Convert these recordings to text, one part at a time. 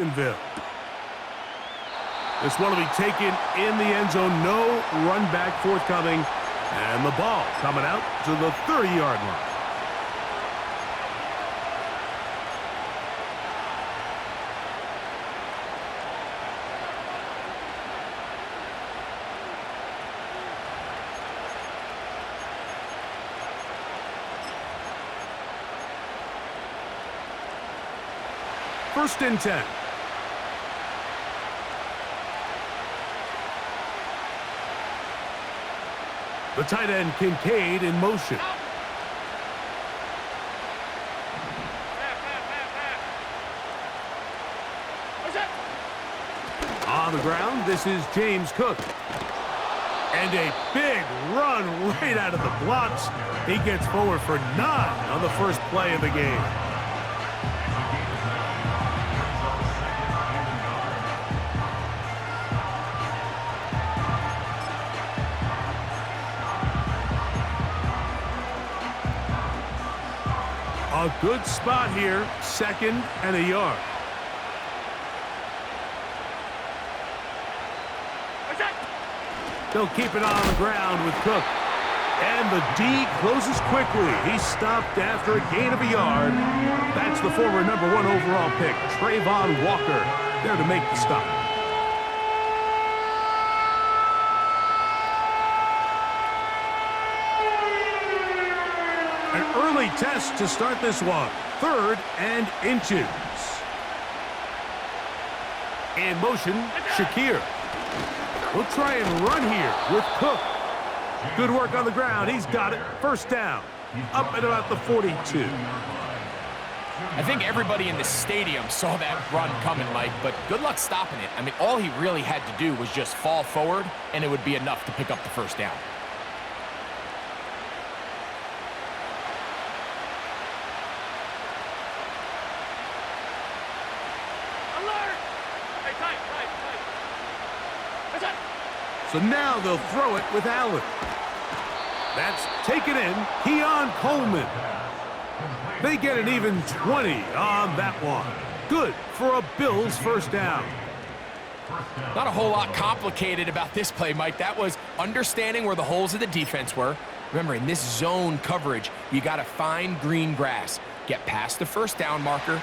Jacksonville. This one will be taken in the end zone. No run back forthcoming. And the ball coming out to the 30-yard line. First and 10. The tight end, Kincaid, in motion. On the ground, this is James Cook. And a big run right out of the blocks. He gets forward for 9 on the first play of the game. A good spot here, 2nd and a yard. They'll keep it on the ground with Cook. And the D closes quickly. He's stopped after a gain of a yard. That's the former #1 overall pick, Trayvon Walker, there to make the stop. An early test to start this one. 3rd and inches. In motion, Shakir. We'll try and run here with Cook. Good work on the ground. He's got it. First down. Up at about the 42. I think everybody in the stadium saw that run coming, Mike, but good luck stopping it. I mean, all he really had to do was just fall forward, and it would be enough to pick up the first down. So now they'll throw it with Allen. That's taken in. Keon Coleman. They get an even 20 on that one. Good for a Bills first down. Not a whole lot complicated about this play, Mike. That was understanding where the holes of the defense were. Remember, in this zone coverage, you got to find green grass. Get past the first down marker,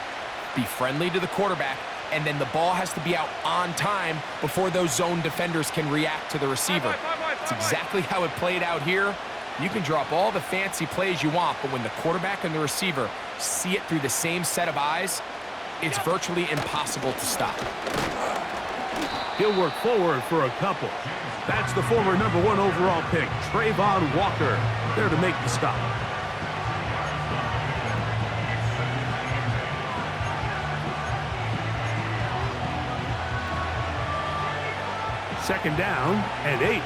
be friendly to the quarterback, and then the ball has to be out on time before those zone defenders can react to the receiver. It's exactly how it played out here. You can drop all the fancy plays you want, but when the quarterback and the receiver see it through the same set of eyes, it's virtually impossible to stop. He'll work forward for a couple. That's the former #1 overall pick, Trayvon Walker, there to make the stop. Second down and 8.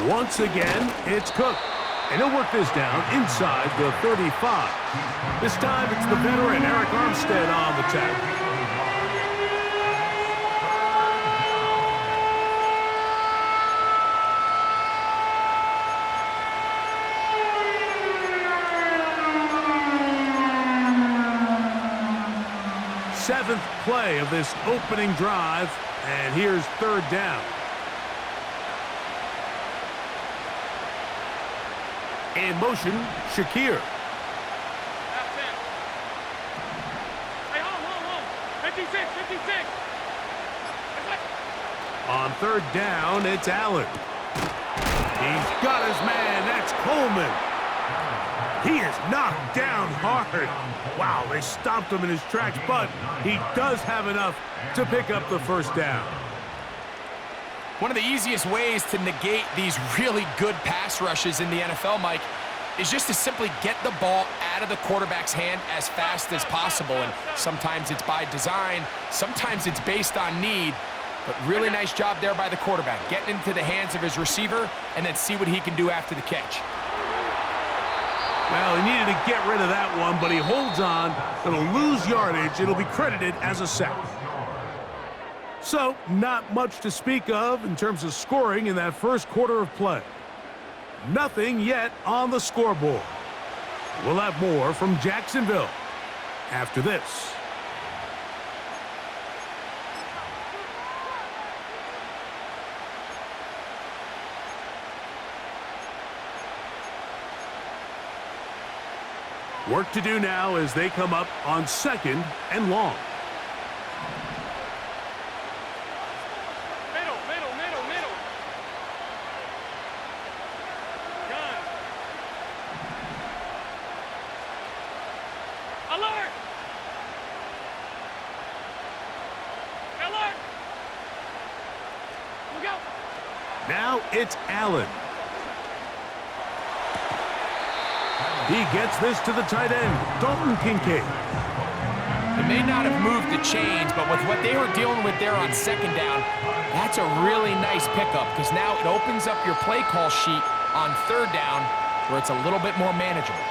Once again, it's Cook. And he'll work this down inside the 35. This time it's the veteran Eric Armstead on the tackle. Seventh play of this opening drive, and here's 3rd down. In motion, Shakir. Hey, hold. 56. On 3rd down, it's Allen. He's got his man. That's Coleman. He is knocked down hard. Wow, they stopped him in his tracks, but he does have enough to pick up the first down. One of the easiest ways to negate these really good pass rushes in the NFL, Mike, is just to simply get the ball out of the quarterback's hand as fast as possible. And sometimes it's by design, sometimes it's based on need. But really nice job there by the quarterback, getting into the hands of his receiver and then see what he can do after the catch. Well, he needed to get rid of that one, but he holds on. It'll lose yardage. It'll be credited as a sack. So, not much to speak of in terms of scoring in that first quarter of play. Nothing yet on the scoreboard. We'll have more from Jacksonville after this. Work to do now as they come up on 2nd and long. Middle. Gun. Alert! Alert! Look out! Now it's Allen. He gets this to the tight end, Dalton Kincaid. They may not have moved the chains, but with what they were dealing with there on 2nd down, that's a really nice pickup because now it opens up your play call sheet on 3rd down where it's a little bit more manageable.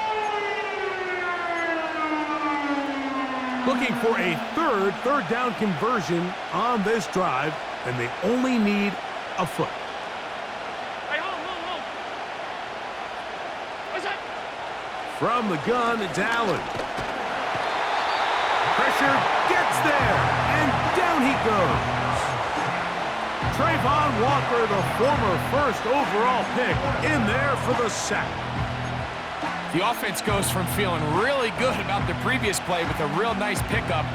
Looking for a third down conversion on this drive, and they only need a foot. Hey, hold. What's that? From the gun, it's Allen. Pressure gets there, and down he goes. Trayvon Walker, the former first overall pick, in there for the sack. The offense goes from feeling really good about the previous play with a real nice pickup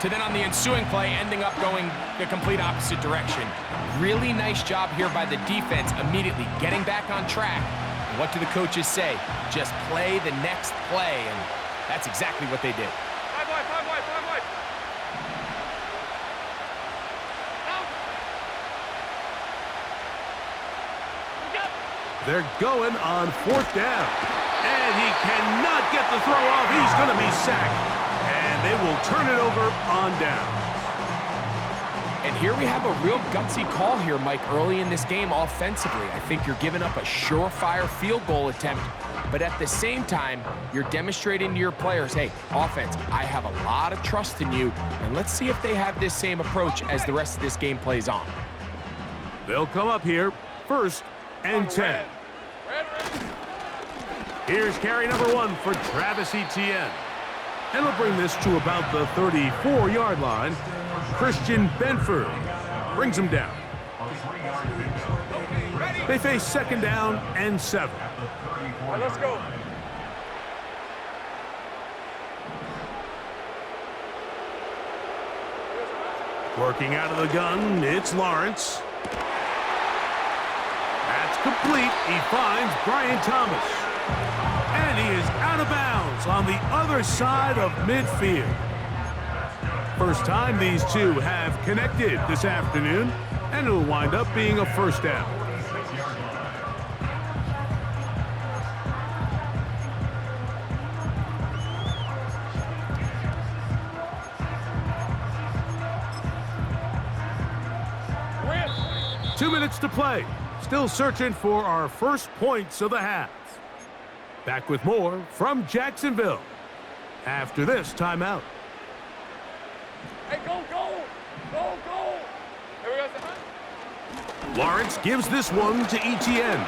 to then on the ensuing play ending up going the complete opposite direction. Really nice job here by the defense immediately getting back on track. And what do the coaches say? Just play the next play, and that's exactly what they did. Five wide. Out. Look out! They're going on 4th down. And he cannot get the throw off. He's going to be sacked. And they will turn it over on down. And here we have a real gutsy call here, Mike, early in this game offensively. I think you're giving up a surefire field goal attempt, but at the same time, you're demonstrating to your players, hey, offense, I have a lot of trust in you, and let's see if they have this same approach as the rest of this game plays on. They'll come up here 1st and 10. Red. Here's carry number 1 for Travis Etienne. And we'll bring this to about the 34-yard line. Christian Benford brings him down. They face 2nd down and 7. All right, let's go. Working out of the gun, it's Lawrence. That's complete. He finds Brian Thomas. And he is out of bounds on the other side of midfield. First time these two have connected this afternoon, and it'll wind up being a 1st down. Win. 2 minutes to play. Still searching for our first points of the half. Back with more from Jacksonville after this timeout. Hey, go. Here we go. Lawrence gives this one to Etienne.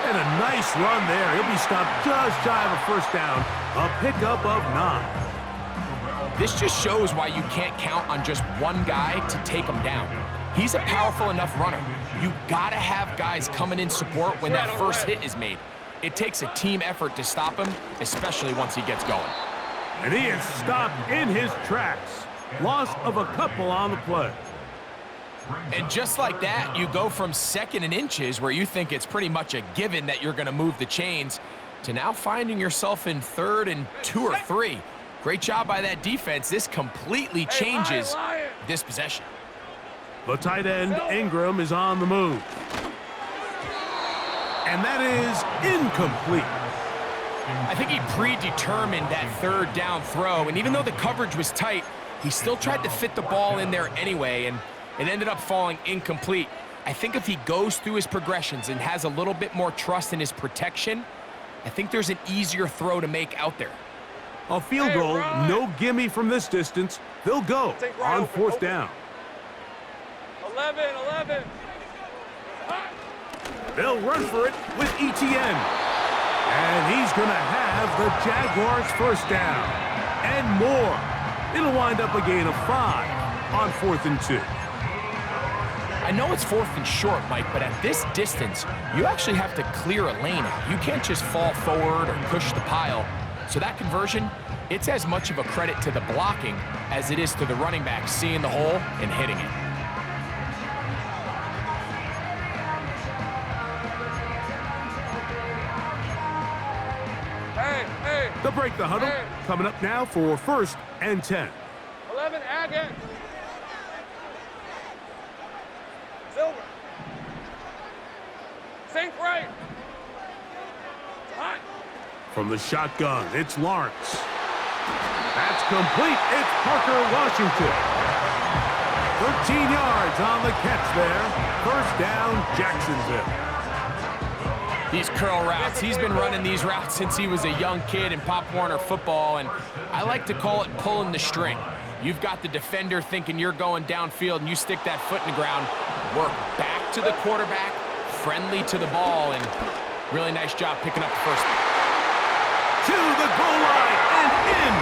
And a nice run there. He'll be stopped just shy of a 1st down. A pickup of 9. This just shows why you can't count on just one guy to take him down. He's a powerful enough runner. You gotta have guys coming in support when that first hit is made. It takes a team effort to stop him, especially once he gets going. And he is stopped in his tracks. Loss of a couple on the play. And just like that, you go from 2nd and inches, where you think it's pretty much a given that you're going to move the chains, to now finding yourself in 3rd and 2 or 3. Great job by that defense. This completely changes this possession. The tight end, Ingram, is on the move. And that is incomplete. I think he predetermined that 3rd down throw, and even though the coverage was tight, he still tried to fit the ball in there anyway, and it ended up falling incomplete. I think if he goes through his progressions and has a little bit more trust in his protection, I think there's an easier throw to make out there. A field goal, no gimme from this distance. They'll go on 4th down. 11. They'll run for it with Etienne. And he's going to have the Jaguars first down. And more. It'll wind up a gain of 5 on 4th and 2. I know it's 4th and short, Mike, but at this distance, you actually have to clear a lane out. You can't just fall forward or push the pile. So that conversion, it's as much of a credit to the blocking as it is to the running back seeing the hole and hitting it. They'll break the huddle. Coming up now for 1st and 10. 11, Agate. Silver. Sink right. Hot. From the shotgun, it's Lawrence. That's complete. It's Parker Washington. 13 yards on the catch there. First down, Jacksonville. These curl routes, he's been running these routes since he was a young kid in Pop Warner football, and I like to call it pulling the string. You've got the defender thinking you're going downfield, and you stick that foot in the ground, work back to the quarterback, friendly to the ball, and really nice job picking up the first. To the goal line and in.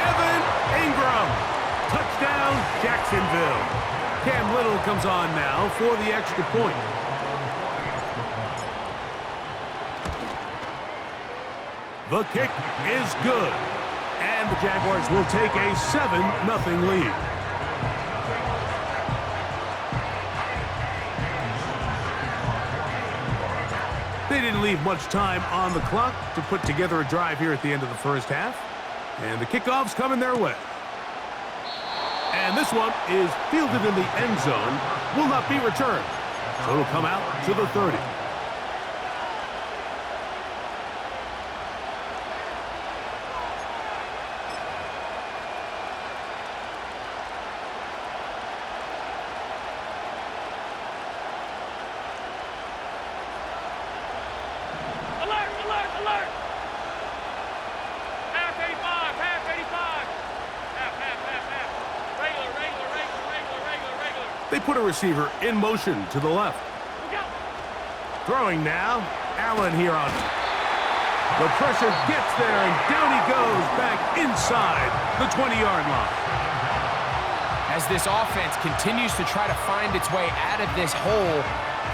Evan Ingram. Touchdown, Jacksonville. Cam Little comes on now for the extra point. The kick is good. And the Jaguars will take a 7-0 lead. They didn't leave much time on the clock to put together a drive here at the end of the first half. And the kickoff's coming their way. And this one is fielded in the end zone. Will not be returned. So it'll come out to the 30. They put a receiver in motion to the left. Throwing now. Allen here on. The pressure gets there, and down he goes back inside the 20-yard line. As this offense continues to try to find its way out of this hole,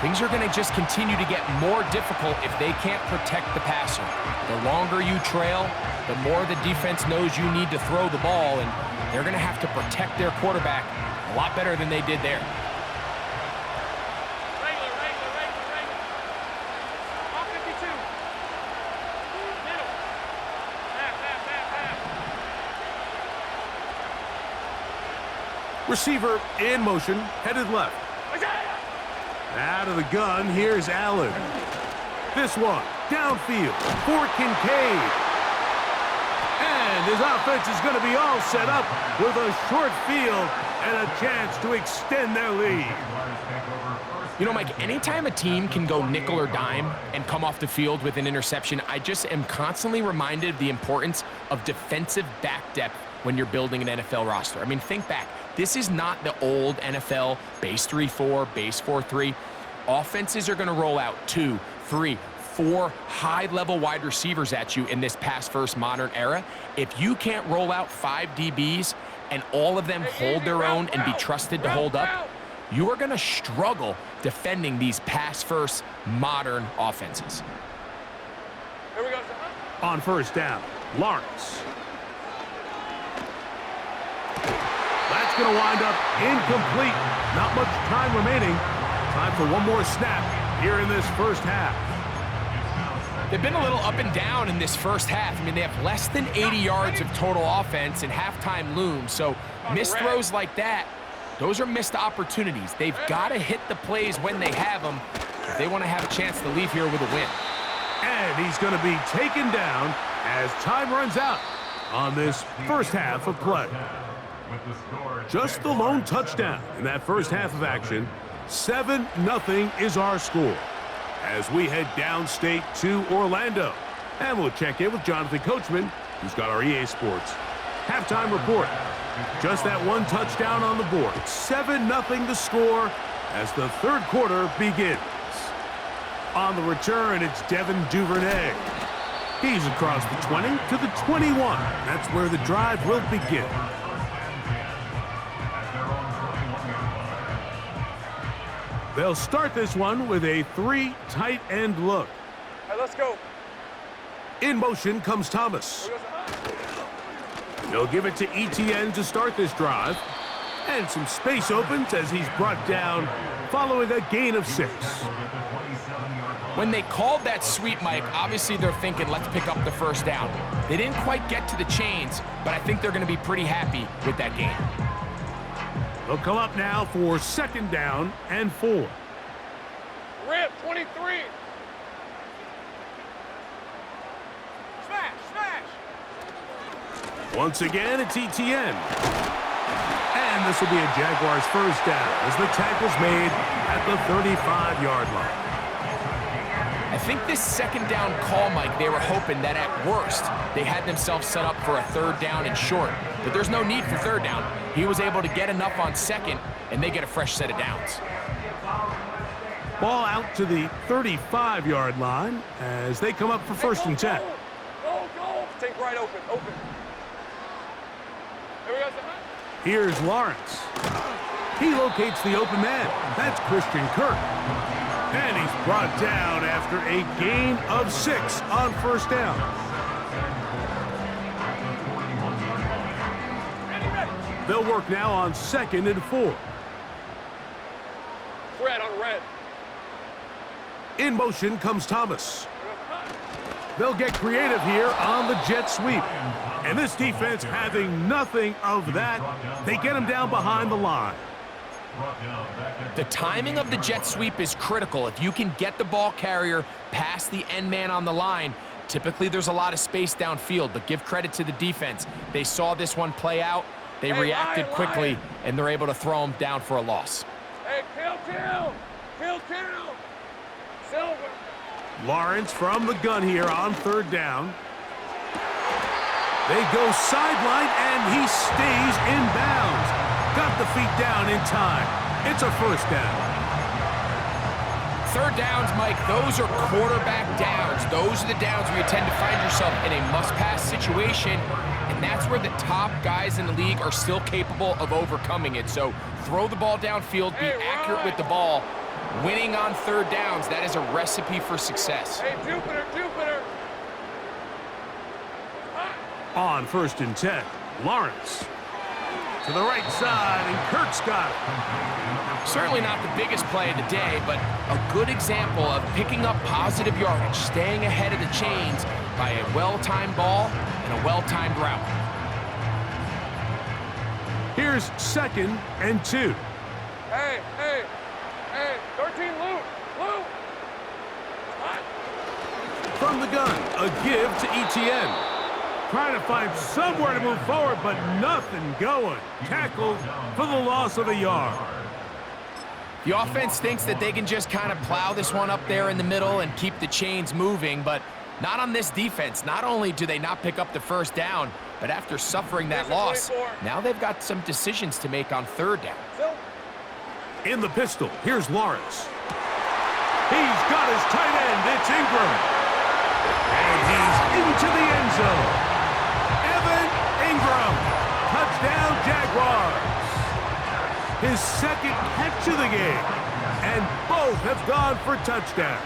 things are going to just continue to get more difficult if they can't protect the passer. The longer you trail, the more the defense knows you need to throw the ball, and they're going to have to protect their quarterback a lot better than they did there. Receiver in motion, headed left. Out of the gun, here's Allen. This one, downfield for Kincaid. And his offense is going to be all set up with a short field and a chance to extend their lead. You know, Mike, anytime a team can go nickel or dime and come off the field with an interception, I just am constantly reminded of the importance of defensive back depth when you're building an NFL roster. I mean, think back. This is not the old NFL base 3-4, base 4-3. Offenses are going to roll out 2, 3, 4 high-level wide receivers at you in this pass-first modern era. If you can't roll out 5 DBs and all of them hold their own and be trusted to hold up, you are going to struggle defending these pass-first modern offenses. Here we go. On first down, Lawrence. That's going to wind up incomplete. Not much time remaining. Time for one more snap here in this first half. They've been a little up and down in this first half. I mean, they have less than 80 yards of total offense and halftime looms. So missed throws like that, those are missed opportunities. They've got to hit the plays when they have them if they want to have a chance to leave here with a win. And he's going to be taken down as time runs out on this first half of play. Just the lone touchdown in that first half of action. 7-0 is our score as we head downstate to Orlando. And we'll check in with Jonathan Coachman, who's got our EA Sports halftime report. Just that one touchdown on the board. 7-0 the score as the third quarter begins. On the return, it's Devin Duvernay. He's across the 20 to the 21. That's where the drive will begin. They'll start this one with a 3 tight end look. All right, let's go. In motion comes Thomas. He'll give it to Etienne to start this drive. And some space opens as he's brought down following a gain of 6. When they called that sweep, Mike, obviously they're thinking, let's pick up the first down. They didn't quite get to the chains, but I think they're going to be pretty happy with that gain. They'll come up now for 2nd down and 4. Rip, 23. Smash, smash. Once again, it's Etienne. And this will be a Jaguars first down as the tackle's made at the 35-yard line. I think this 2nd down call, Mike, they were hoping that at worst they had themselves set up for a 3rd down and short. But there's no need for 3rd down. He was able to get enough on 2nd, and they get a fresh set of downs. Ball out to the 35-yard line as they come up for 1st and 10. Go, go. Take right open, open. Here we go, Zach. Here's Lawrence. He locates the open man. That's Christian Kirk. And he's brought down after a gain of 6 on 1st down. They'll work now on 2nd and 4. Red on red. In motion comes Thomas. They'll get creative here on the jet sweep. And this defense having nothing of that, they get him down behind the line. The timing of the jet sweep is critical. If you can get the ball carrier past the end man on the line, typically there's a lot of space downfield, but give credit to the defense. They saw this one play out, they reacted quickly, and they're able to throw him down for a loss. Hey, kill. Silver. Lawrence from the gun here on 3rd down. They go sideline, and he stays in bounds. Got the feet down in time. It's a 1st down. 3rd downs, Mike, those are quarterback downs. Those are the downs where you tend to find yourself in a must-pass situation, and that's where the top guys in the league are still capable of overcoming it. So throw the ball downfield, be accurate with the ball. Winning on 3rd downs, that is a recipe for success. Hey, Jupiter. On 1st and 10, Lawrence. To the right side, and Kirk's got it. Certainly not the biggest play of the day, but a good example of picking up positive yardage, staying ahead of the chains by a well-timed ball and a well-timed route. Here's 2nd and 2. Hey, 13 loot. From the gun, a give to Etienne. Trying to find somewhere to move forward, but nothing going. Tackled for the loss of a yard. The offense thinks that they can just kind of plow this one up there in the middle and keep the chains moving, but not on this defense. Not only do they not pick up the 1st down, but after suffering that loss, now they've got some decisions to make on 3rd down. In the pistol, here's Lawrence. He's got his tight end. It's Ingram. And he's into the end zone. Evan Ingram. Touchdown, Jaguars. His 2nd catch of the game. And both have gone for touchdowns.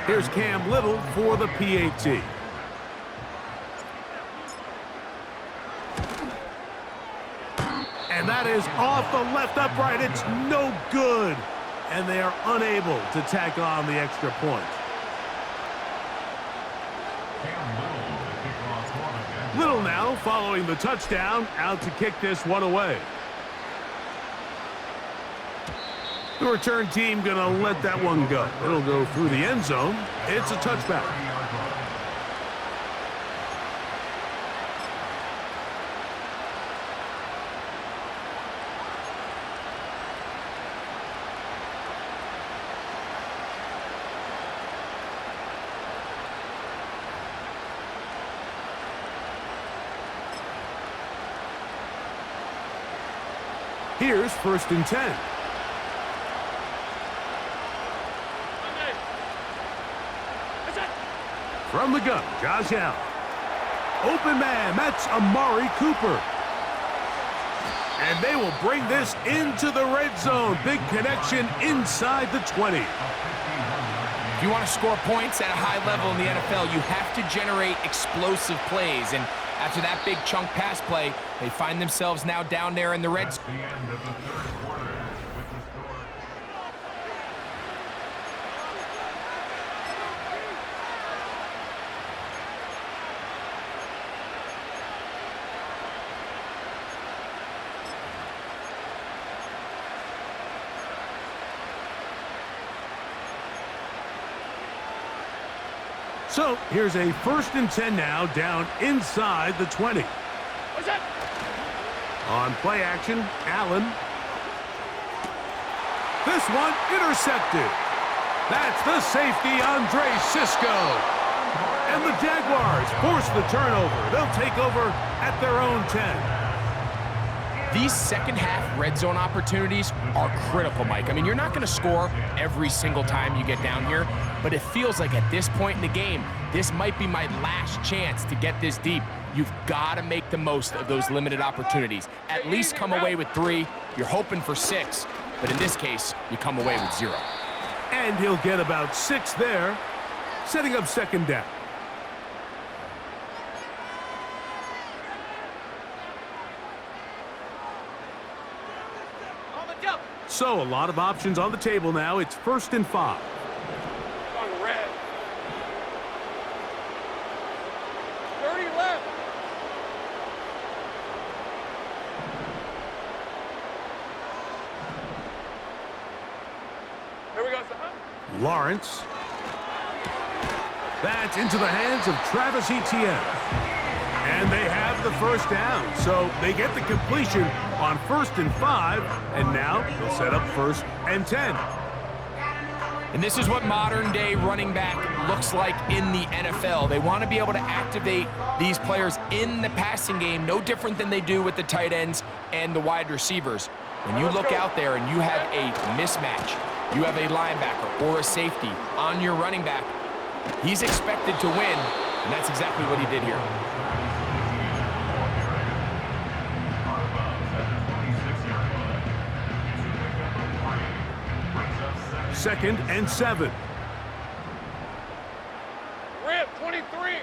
Here's Cam Little for the PAT. And that is off the left upright. It's no good. And they are unable to tack on the extra point. Little now following the touchdown, out to kick this one away. The return team going to let that one go. It'll go through the end zone. It's a touchback. Here's 1st and 10. From the gun, Josh Allen. Open man, that's Amari Cooper. And they will bring this into the red zone. Big connection inside the 20. If you want to score points at a high level in the NFL, you have to generate explosive plays. And after that big chunk pass play, they find themselves now down there in the red zone. So here's a 1st and 10 now, down inside the 20. What's that? On play action, Allen. This one intercepted. That's the safety, Andre Cisco. And the Jaguars force the turnover. They'll take over at their own 10. These second-half red zone opportunities are critical, Mike. I mean, you're not going to score every single time you get down here, but it feels like at this point in the game, this might be my last chance to get this deep. You've got to make the most of those limited opportunities. At least come away with 3. You're hoping for 6, but in this case, you come away with 0. And he'll get about 6 there, setting up 2nd down. So a lot of options on the table now. It's 1st and 5. On red. 30 left. Here we go, son. Lawrence. That's into the hands of Travis Etienne. And they have the 1st down, so they get the completion on 1st and 5, and now they'll set up 1st and 10. And this is what modern-day running back looks like in the NFL. They want to be able to activate these players in the passing game, no different than they do with the tight ends and the wide receivers. When you look out there and you have a mismatch, you have a linebacker or a safety on your running back, he's expected to win, and that's exactly what he did here. 2nd and 7. Rip, 23.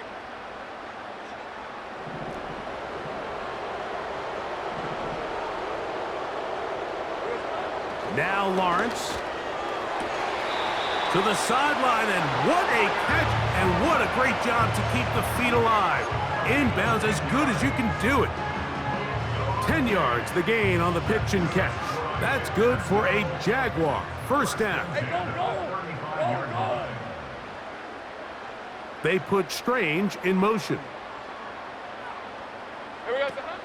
Now Lawrence. To the sideline, and what a catch, and what a great job to keep the feet alive. Inbounds as good as you can do it. 10 yards, the gain on the pitch and catch. That's good for a Jaguar. 1st down. Hey, go. They put Strange in motion. Here we go, son.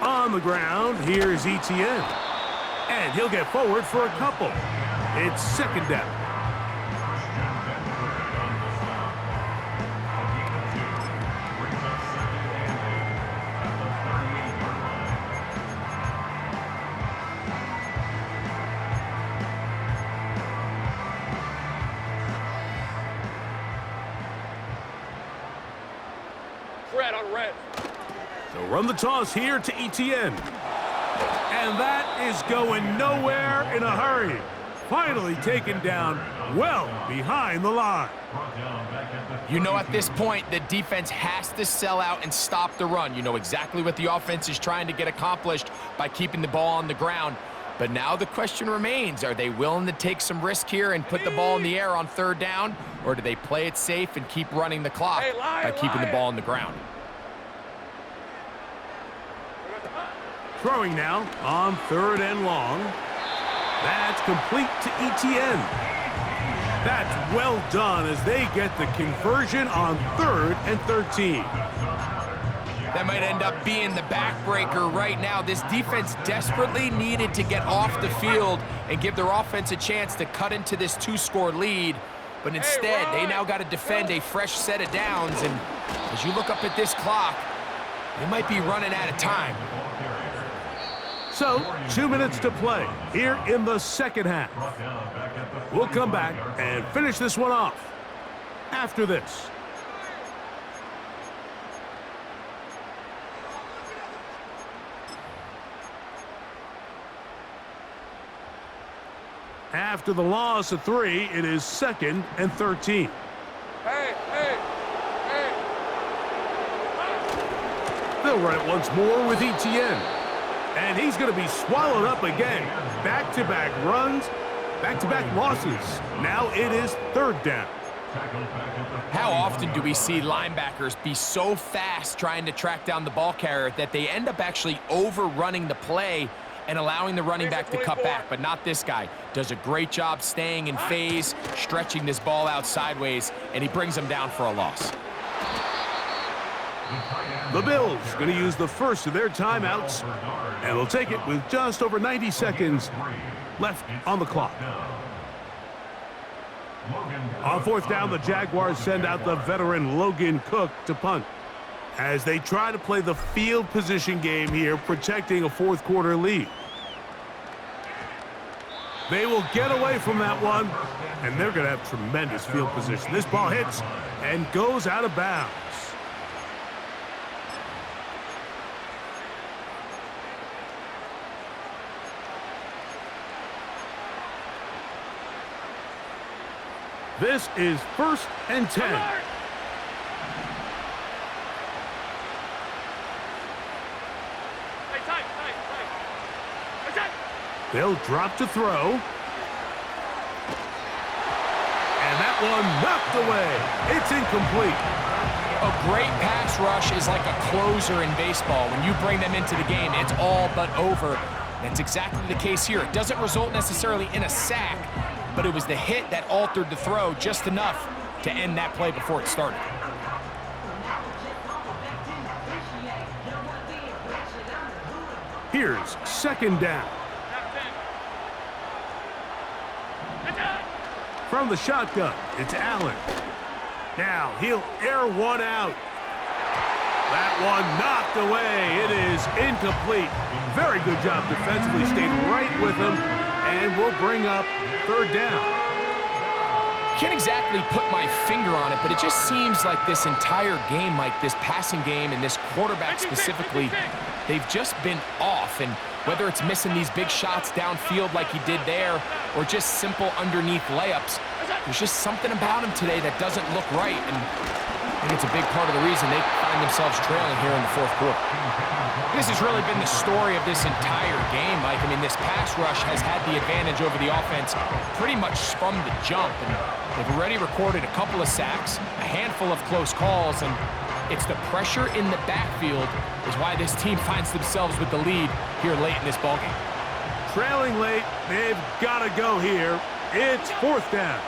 On the ground, here's Etienne. And he'll get forward for a couple. It's 2nd down. Red on red. So run the toss here to Etienne. And that is going nowhere in a hurry. Finally taken down well behind the line. You know, at this point, the defense has to sell out and stop the run. You know exactly what the offense is trying to get accomplished by keeping the ball on the ground. But now the question remains, are they willing to take some risk here and put the ball in the air on 3rd down? Or do they play it safe and keep running the clock by keeping the ball on the ground? Throwing now on 3rd and long. That's complete to Etienne. That's well done as they get the conversion on 3rd and 13. That might end up being the backbreaker right now. This defense desperately needed to get off the field and give their offense a chance to cut into this 2-score lead. But instead, they now got to defend a fresh set of downs. And as you look up at this clock, they might be running out of time. So, 2 minutes to play here in the 2nd half. We'll come back and finish this one off after this. After the loss of 3, it is 2nd and 13. Hey, hey, hey. They'll run it once more with Etienne. And he's going to be swallowed up again. Back-to-back runs, back-to-back losses. Now it is 3rd down. How often do we see linebackers be so fast trying to track down the ball carrier that they end up actually overrunning the play and allowing the running back to cut back? But not this guy. Does a great job staying in phase, stretching this ball out sideways, and he brings him down for a loss. The Bills going to use the first of their timeouts, and will take it with just over 90 seconds left on the clock. On 4th down, the Jaguars send out the veteran Logan Cook to punt as they try to play the field position game here, protecting a 4th quarter lead. They will get away from that one, and they're going to have tremendous field position. This ball hits and goes out of bounds. This is 1st and 10. Hey, tight. Okay. They'll drop to throw. And that one knocked away. It's incomplete. A great pass rush is like a closer in baseball. When you bring them into the game, it's all but over. That's exactly the case here. It doesn't result necessarily in a sack, but it was the hit that altered the throw just enough to end that play before it started. Here's 2nd down. From the shotgun, it's Allen. Now he'll air one out. That one knocked away. It is incomplete. Very good job defensively. Stayed right with him, and will bring up 3rd down. Can't exactly put my finger on it, but it just seems like this entire game, Mike, this passing game and this quarterback specifically, they've just been off. And whether it's missing these big shots downfield like he did there or just simple underneath layups, there's just something about him today that doesn't look right. And I think it's a big part of the reason they find themselves trailing here in the 4th quarter. This has really been the story of this entire game, Mike. I mean, this pass rush has had the advantage over the offense pretty much from the jump. And they've already recorded a couple of sacks, a handful of close calls, and it's the pressure in the backfield is why this team finds themselves with the lead here late in this ballgame. Trailing late, they've got to go here. It's 4th down.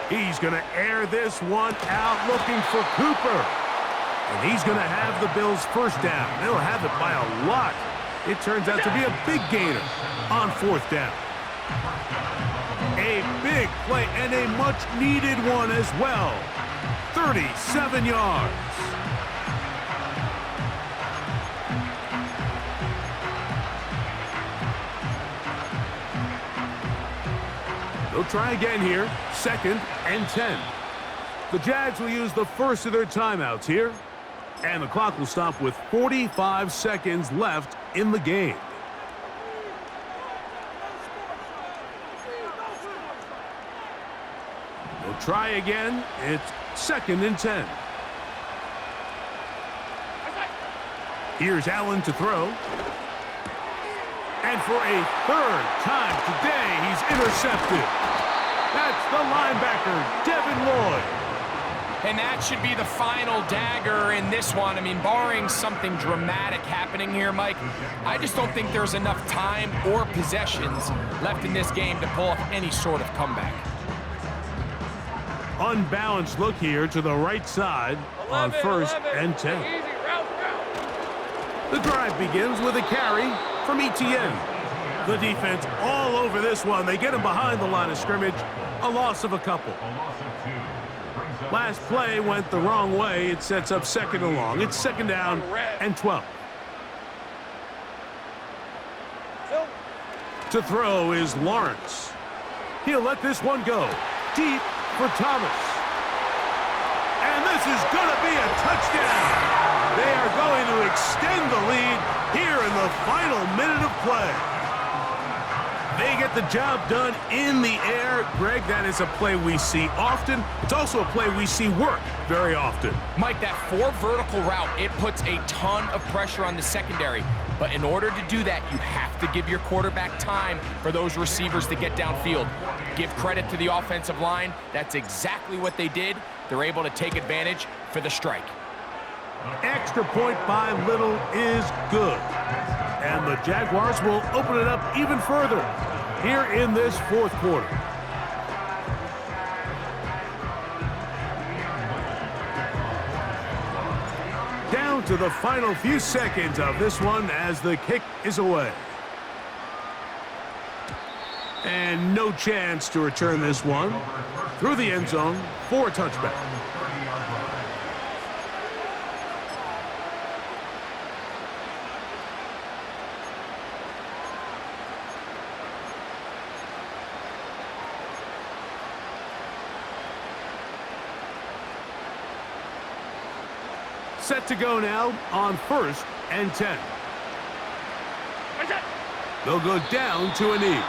He's going to air this one out, looking for Cooper. And he's going to have the Bills' 1st down. They'll have it by a lot. It turns out to be a big gainer on 4th down. A big play and a much-needed one as well. 37 yards. They'll try again here, 2nd and 10. The Jags will use the first of their timeouts here, and the clock will stop with 45 seconds left in the game. They'll try again. It's 2nd and 10. Here's Allen to throw. And for a 3rd time today, he's intercepted. That's the linebacker, Devin Lloyd. And that should be the final dagger in this one. I mean, barring something dramatic happening here, Mike, I just don't think there's enough time or possessions left in this game to pull off any sort of comeback. Unbalanced look here to the right side on 1st and 10. The drive begins with a carry from Etienne. The defense all over this one. They get him behind the line of scrimmage. A loss of a couple. Last play went the wrong way. It sets up 2nd and long. It's 2nd down and 12. To throw is Lawrence. He'll let this one go deep for Thomas. And this is going to be a touchdown. They are going to extend the lead here in the final minute of play. They get the job done in the air. Greg, that is a play we see often. It's also a play we see work very often. Mike, that 4 vertical route, it puts a ton of pressure on the secondary. But in order to do that, you have to give your quarterback time for those receivers to get downfield. Give credit to the offensive line. That's exactly what they did. They're able to take advantage for the strike. Extra point by Little is good. And the Jaguars will open it up even further here in this fourth quarter. Down to the final few seconds of this one as the kick is away. And no chance to return this one through the end zone for a touchback. Set to go now on 1st and 10. They'll go down to a knee.